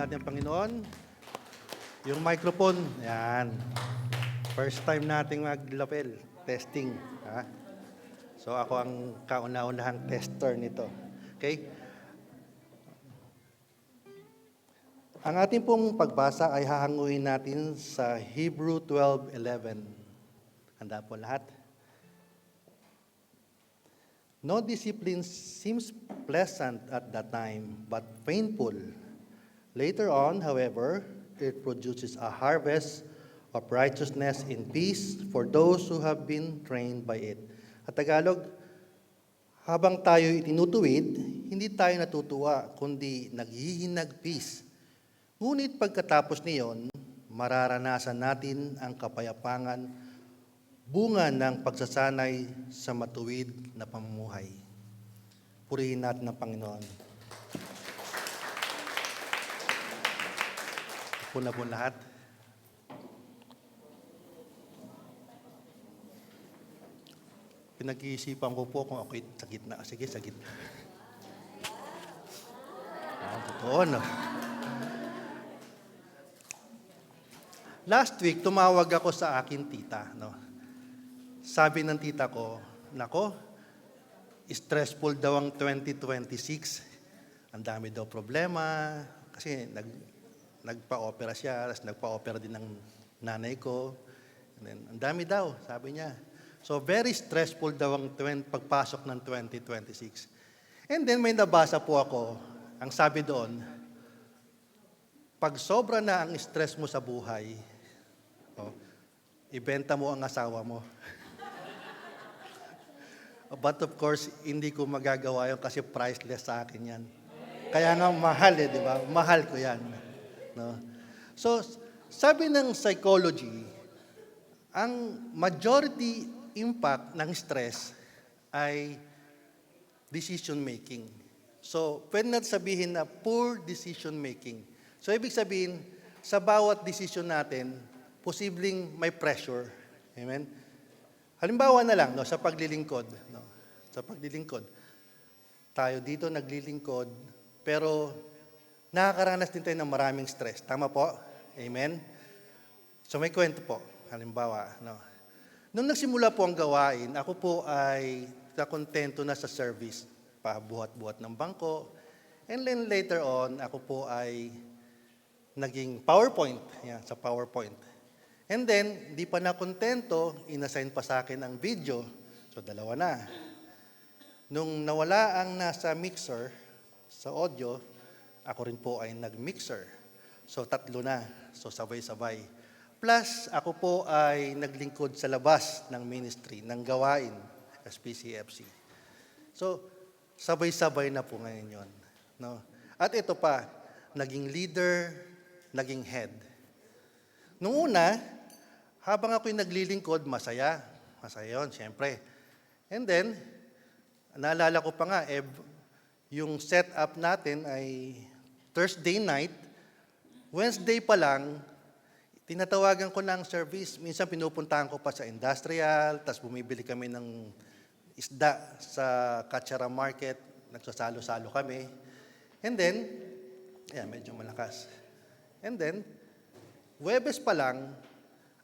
natin ang Panginoon. Yung microphone, yan. First time nating maglapel, testing. Ha? So ako ang kauna-unahang tester nito. Okay? Ang ating pong pagbasa ay hahanguin natin sa Hebrew 12:11. Handa po lahat? No discipline seems pleasant at that time, but painful. Later on, however, it produces a harvest of righteousness in peace for those who have been trained by it. At Tagalog, habang tayo itinutuwid, hindi tayo natutuwa, kundi naghihinag peace. Ngunit pagkatapos niyon, mararanasan natin ang kapayapangan, bunga ng pagsasanay sa matuwid na pamumuhay. Purihin natin ang Panginoon. Upo na po lahat. Pinag-iisipan ko po kung ako'y sa gitna. Sige, sa gitna. Totoo, no? Last week, tumawag ako sa akin tita, no? Sabi ng tita ko, nako, stressful daw ang 2026. Ang dami daw problema. Kasi nagpa-opera siya, tapos nagpa-opera din ng nanay ko. And then, ang dami daw, sabi niya. So, very stressful daw ang pagpasok ng 2026. And then, may nabasa po ako. Ang sabi doon, pag sobra na ang stress mo sa buhay, ibenta mo ang asawa mo. But of course, hindi ko magagawa yun kasi priceless sa akin yan. Kaya nga mahal di ba? Mahal ko yan. No? So, sabi ng psychology, ang majority impact ng stress ay decision making. So, pwede natin sabihin na poor decision making. So, ibig sabihin, sa bawat decision natin, posibleng may pressure. Amen? Halimbawa na lang, no, sa paglilingkod. No, sa paglilingkod. Tayo dito naglilingkod, pero nakakaranas din tayo ng maraming stress. Tama po? Amen? So may kwento po. Halimbawa, no. Nung nagsimula po ang gawain, ako po ay nakontento na sa service. Pabuhat-buhat ng bangko. And then later on, ako po ay naging PowerPoint. Yan, sa PowerPoint. And then, di pa na kontento, inassign pa sa akin ang video. So, dalawa na. Nung nawala ang nasa mixer, sa audio, ako rin po ay nag-mixer. So, tatlo na. So, sabay-sabay. Plus, ako po ay naglingkod sa labas ng ministry, ng gawain, SPCFC. So, sabay-sabay na po ngayon yun. No? At ito pa, naging leader, naging head. Nung una, habang ako'y naglilingkod, masaya. Masaya yun, siyempre. And then, naalala ko pa nga, yung setup natin ay Thursday night. Wednesday pa lang, tinatawagan ko ng service. Minsan pinupuntahan ko pa sa industrial, tapos bumibili kami ng isda sa Kachara Market. Nagsasalo-salo kami. And then, medyo malakas. And then, Huwebes pa lang,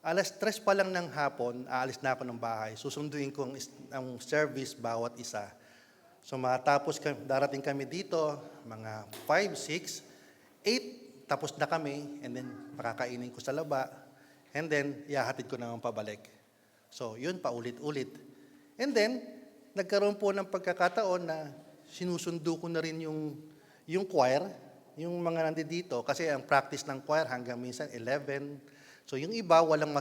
3:00 pa lang ng hapon, aalis na ako ng bahay. Susunduin ko ang service bawat isa. So matapos, darating kami dito, mga 5, 6, 8, tapos na kami, and then pakakainin ko sa laba, and then ihahatid ko naman pabalik. So yun, paulit-ulit. And then, nagkaroon po ng pagkakataon na sinusundo ko na rin yung choir, yung mga nandito, kasi ang practice ng choir hanggang minsan 11. So yung iba, walang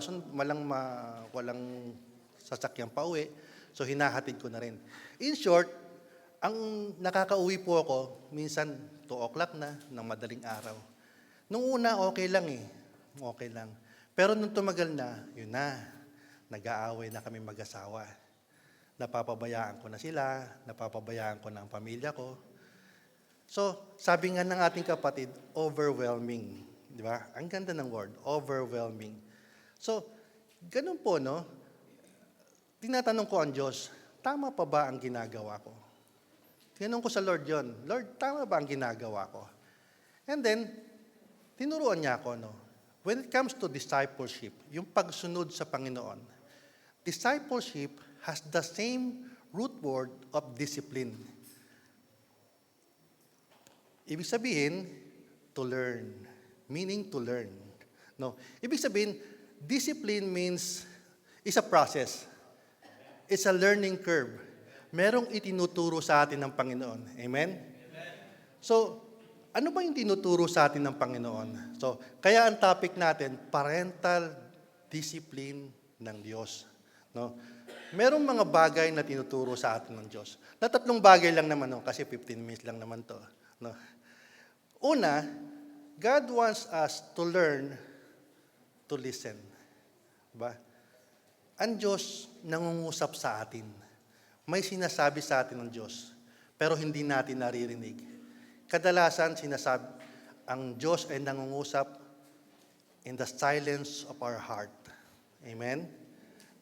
sasakyan pa uwi. So hinahatid ko na rin. In short, ang nakakauwi po ako, minsan 2 o'clock na, ng madaling araw. Nung una, okay lang eh. Okay lang. Pero nung tumagal na, yun na. Nag-aaway na kami mag-asawa. Napapabayaan ko na sila, napapabayaan ko na ang pamilya ko. So, sabi nga ng ating kapatid, overwhelming. Di ba? Ang ganda ng word, overwhelming. So, ganun po, no? Tinatanong ko ang Diyos, tama pa ba ang ginagawa ko? Tinanong ko sa Lord yon, Lord, tama ba ang ginagawa ko? And then, tinuruan niya ako, no? When it comes to discipleship, yung pagsunod sa Panginoon, discipleship has the same root word of discipline. Ibig sabihin, to learn. Meaning to learn. No? Ibig sabihin, discipline means, is a process. It's a learning curve. Merong itinuturo sa atin ng Panginoon. Amen? So, ano ba yung tinuturo sa atin ng Panginoon? So, kaya ang topic natin, parental discipline ng Diyos. No? Merong mga bagay na tinuturo sa atin ng Diyos. Na 3 bagay lang naman, no? Kasi 15 minutes lang naman to. No? Una, God wants us to learn to listen. Diba? Ang Diyos nangungusap sa atin. May sinasabi sa atin ng Diyos, pero hindi natin naririnig. Kadalasan sinasabi, ang Diyos ay nangungusap in the silence of our heart. Amen?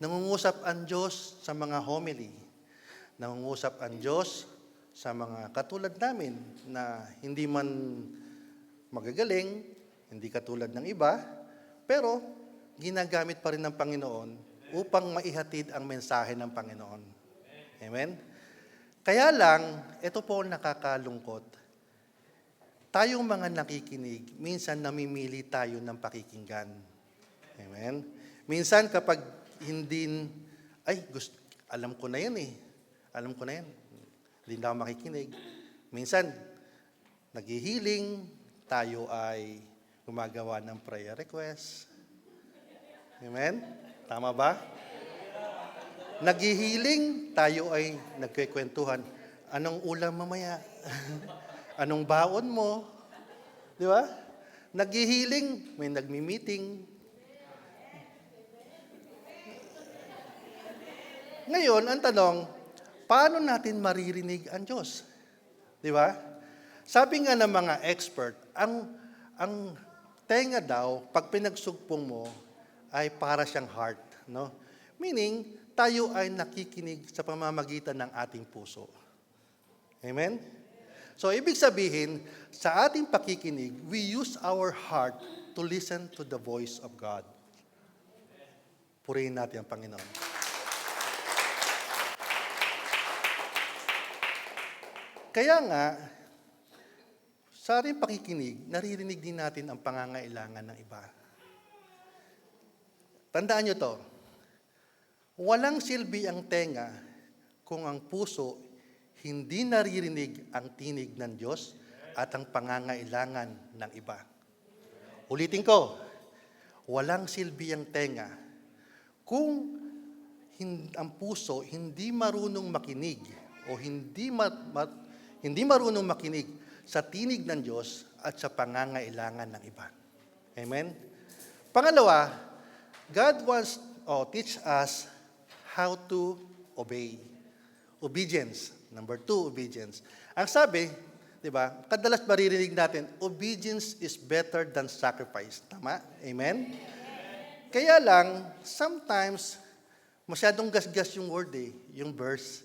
Nangungusap ang Diyos sa mga homily. Nangungusap ang Diyos sa mga katulad namin na hindi man magagaling, hindi katulad ng iba, pero ginagamit pa rin ng Panginoon upang maihatid ang mensahe ng Panginoon. Amen? Kaya lang, ito po nakakalungkot. Tayong mga nakikinig, minsan namimili tayo ng pakikinggan. Amen? Minsan kapag hindi, alam ko na yan eh. Alam ko na yan. Hindi na ako makikinig. Minsan, naghihiling, tayo ay gumagawa ng prayer request. Amen? Tama ba? Naghihiling, tayo ay nagkikwentuhan. Anong ulam mamaya? Anong baon mo? Di ba? Naghihiling, may nagmi-meeting. Ngayon, ang tanong, paano natin maririnig ang Diyos? Di ba? Sabi nga ng mga expert, ang tenga daw, pag pinagsugpong mo, ay para siyang heart. No? Meaning, tayo ay nakikinig sa pamamagitan ng ating puso. Amen? So, ibig sabihin, sa ating pakikinig, we use our heart to listen to the voice of God. Purihin natin ang Panginoon. Kaya nga, sa ating pakikinig, naririnig din natin ang pangangailangan ng iba. Tandaan nyo to, walang silbi ang tenga kung ang puso hindi naririnig ang tinig ng Diyos at ang pangangailangan ng iba. Ulitin ko, walang silbi ang tenga kung ang puso hindi marunong makinig o hindi marunong makinig sa tinig ng Diyos at sa pangangailangan ng iba. Amen? Pangalawa, God wants teach us how to obey. Obedience. Number 2, obedience. Ang sabi, di ba, kadalas maririnig natin, obedience is better than sacrifice. Tama? Amen? Kaya lang, sometimes, masyadong gasgas yung word yung verse.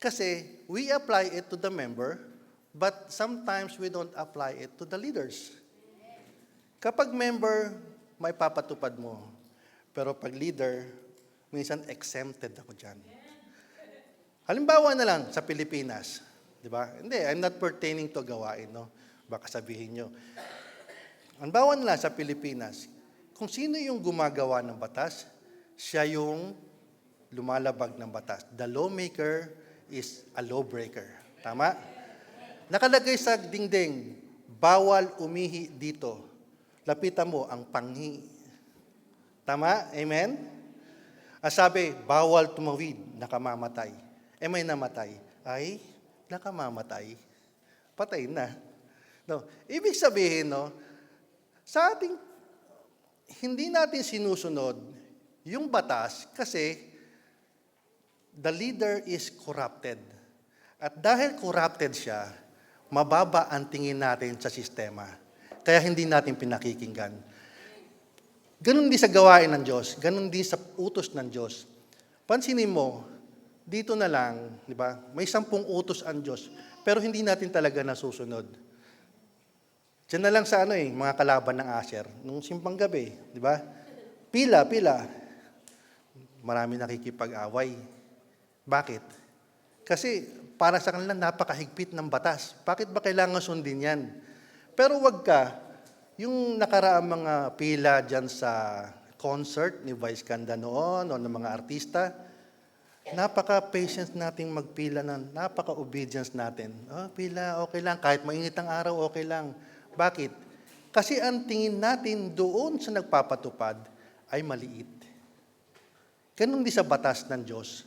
Kasi, we apply it to the member, but sometimes we don't apply it to the leaders. Kapag member, may papatupad mo. Pero pag leader, minsan exempted ako dyan. Halimbawa na lang sa Pilipinas, di ba? Hindi, I'm not pertaining to gawain, no? Baka sabihin nyo. Halimbawa na lang sa Pilipinas, kung sino yung gumagawa ng batas, siya yung lumalabag ng batas. The lawmaker is a lawbreaker. Tama? Nakalagay sa dingding, bawal umihi dito. Lapitan mo ang panghi. Tama? Amen? Sabi, bawal tumawid, nakamamatay. May namatay. Ay, nakamamatay. Patay na. No, ibig sabihin, no, sa ating, hindi natin sinusunod yung batas kasi the leader is corrupted. At dahil corrupted siya, mababa ang tingin natin sa sistema. Kaya hindi natin pinakikinggan. Ganon din sa gawain ng Diyos, ganon din sa utos ng Diyos. Pansinin mo, dito na lang, di ba? May 10 utos ang Diyos, pero hindi natin talaga nasusunod. Diyan na lang sa mga kalaban ng Asher, nung simpang gabi, di ba? Pila, pila. Marami nakikipag-away. Bakit? Kasi para sa kanila napakahigpit ng batas. Bakit ba kailangan sundin yan? Pero wag ka, yung nakaraang mga pila dyan sa concert ni Vice Ganda noon o ng mga artista, napaka-patience nating magpila napaka-obedience natin. Pila, okay lang. Kahit mainit ang araw, okay lang. Bakit? Kasi ang tingin natin doon sa nagpapatupad ay maliit. Ganun din sa batas ng Diyos.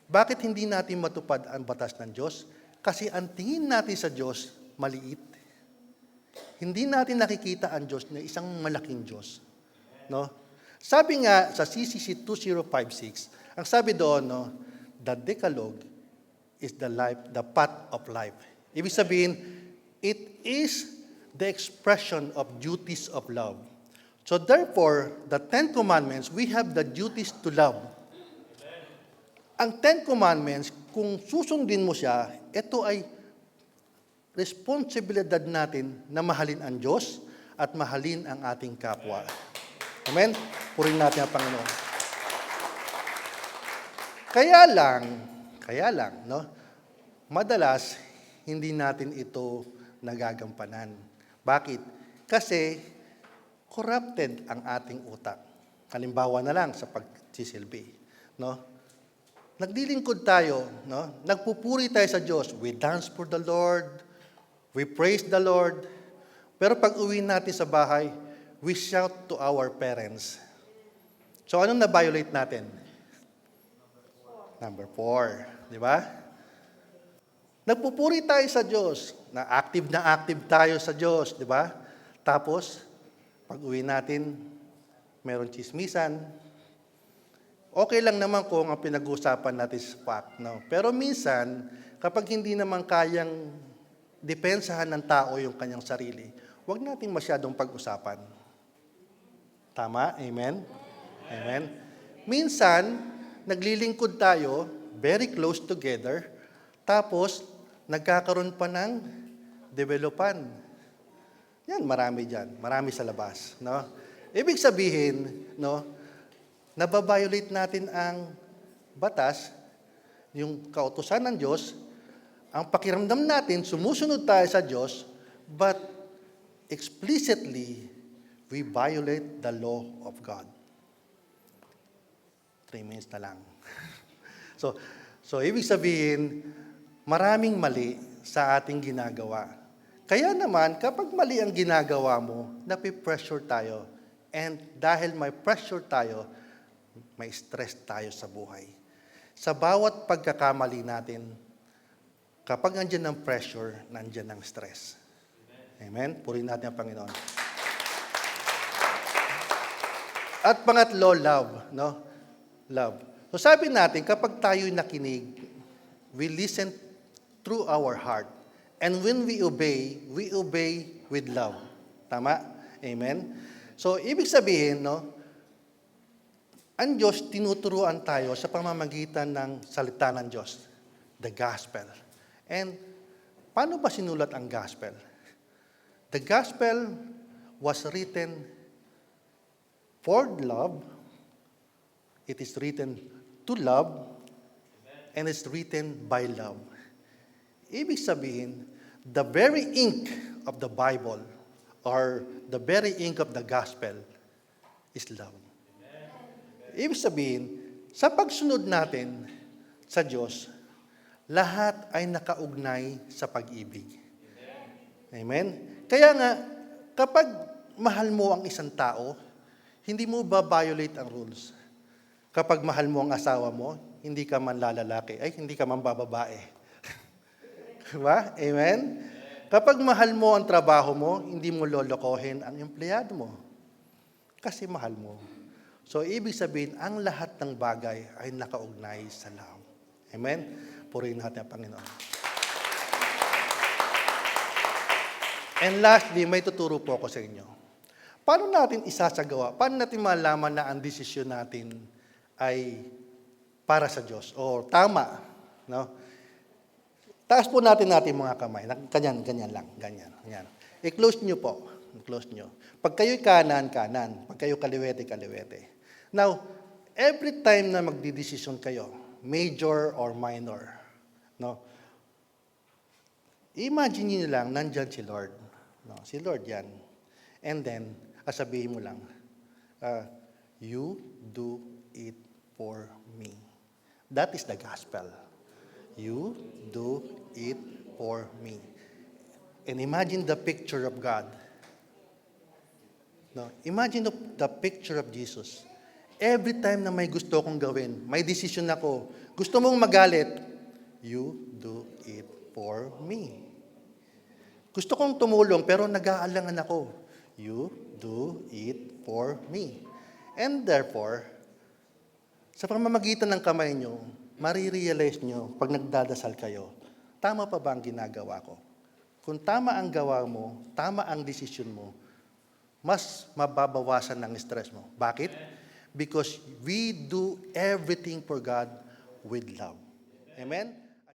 Bakit hindi natin matupad ang batas ng Diyos? Kasi ang tingin natin sa Diyos, maliit. Hindi natin nakikita ang Diyos na isang malaking Diyos. No? Sabi nga sa CCC 2056, ang sabi doon, the Decalogue is the path of life. Ibig sabihin, it is the expression of duties of love. So therefore, the Ten Commandments, we have the duties to love. Ang Ten Commandments, kung susundin mo siya, ito ay responsibilidad natin na mahalin ang Diyos at mahalin ang ating kapwa. Amen? Purihin natin ang Panginoon. Kaya lang, madalas, hindi natin ito nagagampanan. Bakit? Kasi corrupted ang ating utak. Halimbawa na lang sa pagsisilbi. Naglilingkod tayo, nagpupuri tayo sa Diyos. We dance for the Lord, we praise the Lord. Pero pag uwi natin sa bahay, we shout to our parents. So anong na-violate natin? Number 4. Di ba? Nagpupuri tayo sa Diyos. Na active tayo sa Diyos. Di ba? Tapos, pag uwi natin, meron chismisan. Okay lang naman kung ang pinag-uusapan natin is fact. No? Pero minsan, kapag hindi naman kayang depensahan ng tao yung kanyang sarili, huwag natin masyadong pag-usapan. Tama? Amen? Amen? Minsan, naglilingkod tayo, very close together, tapos, nagkakaroon pa ng developan. Yan, marami dyan. Marami sa labas. No? Ibig sabihin, nababiolate natin ang batas, yung kautusan ng Diyos, ang pakiramdam natin, sumusunod tayo sa Diyos, but explicitly, we violate the law of God. 3 minutes na lang. So ibig sabihin, maraming mali sa ating ginagawa. Kaya naman, kapag mali ang ginagawa mo, napipressure tayo. And dahil may pressure tayo, may stress tayo sa buhay. Sa bawat pagkakamali natin, kapag nandiyan ang pressure, nandiyan ang stress. Amen? Purihin natin ang Panginoon. At pangatlo, love. Love. So sabi natin, kapag tayo'y nakinig, we listen through our heart. And when we obey with love. Tama? Amen? So, ibig sabihin, ang Diyos, tinuturuan tayo sa pamamagitan ng salita ng Diyos, the gospel. And, paano ba sinulat ang gospel? The gospel was written for love, it is written to love, and it's written by love. Ibig sabihin, the very ink of the Bible or the very ink of the gospel is love. Ibig sabihin, sa pagsunod natin sa Diyos, lahat ay nakaugnay sa pag-ibig. Amen? Kaya nga, kapag mahal mo ang isang tao, hindi mo ba-violate ang rules. Kapag mahal mo ang asawa mo, hindi ka man lalaki, ay hindi ka man bababae. Diba? Amen? Kapag mahal mo ang trabaho mo, hindi mo lolokohin ang empleyado mo. Kasi mahal mo. So, ibig sabihin, ang lahat ng bagay ay nakaugnay sa love. Amen? Purihin natin ang Panginoon. And lastly, may tuturo po ako sa inyo. Paano natin isasagawa? Paano natin malaman na ang desisyon natin ay para sa Diyos? O tama. Taas po natin mga kamay. Ganyan lang. Ganyan. I-close nyo po. I-close nyo. Pag kayo'y kanan, kanan. Pag kayo kaliwete, kaliwete. Now, every time na magdidesisyon kayo, major or minor, no? Imagine nyo lang, nandyan si Lord. No? Si Lord yan. And then, sabihin mo lang, you do it for me. That is the gospel. You do it for me. And imagine the picture of God. No? Imagine the picture of Jesus. Every time na may gusto kong gawin, may decision ako, gusto mong magalit, you do it for me. Gusto kong tumulong pero nag-aalangan ako, you do it for me. And therefore, sa pamamagitan ng kamay nyo, marirealize nyo pag nagdadasal kayo, tama pa ba ang ginagawa ko? Kung tama ang gawa mo, tama ang desisyon mo, mas mababawasan ng stress mo. Bakit? Because we do everything for God with love. Amen?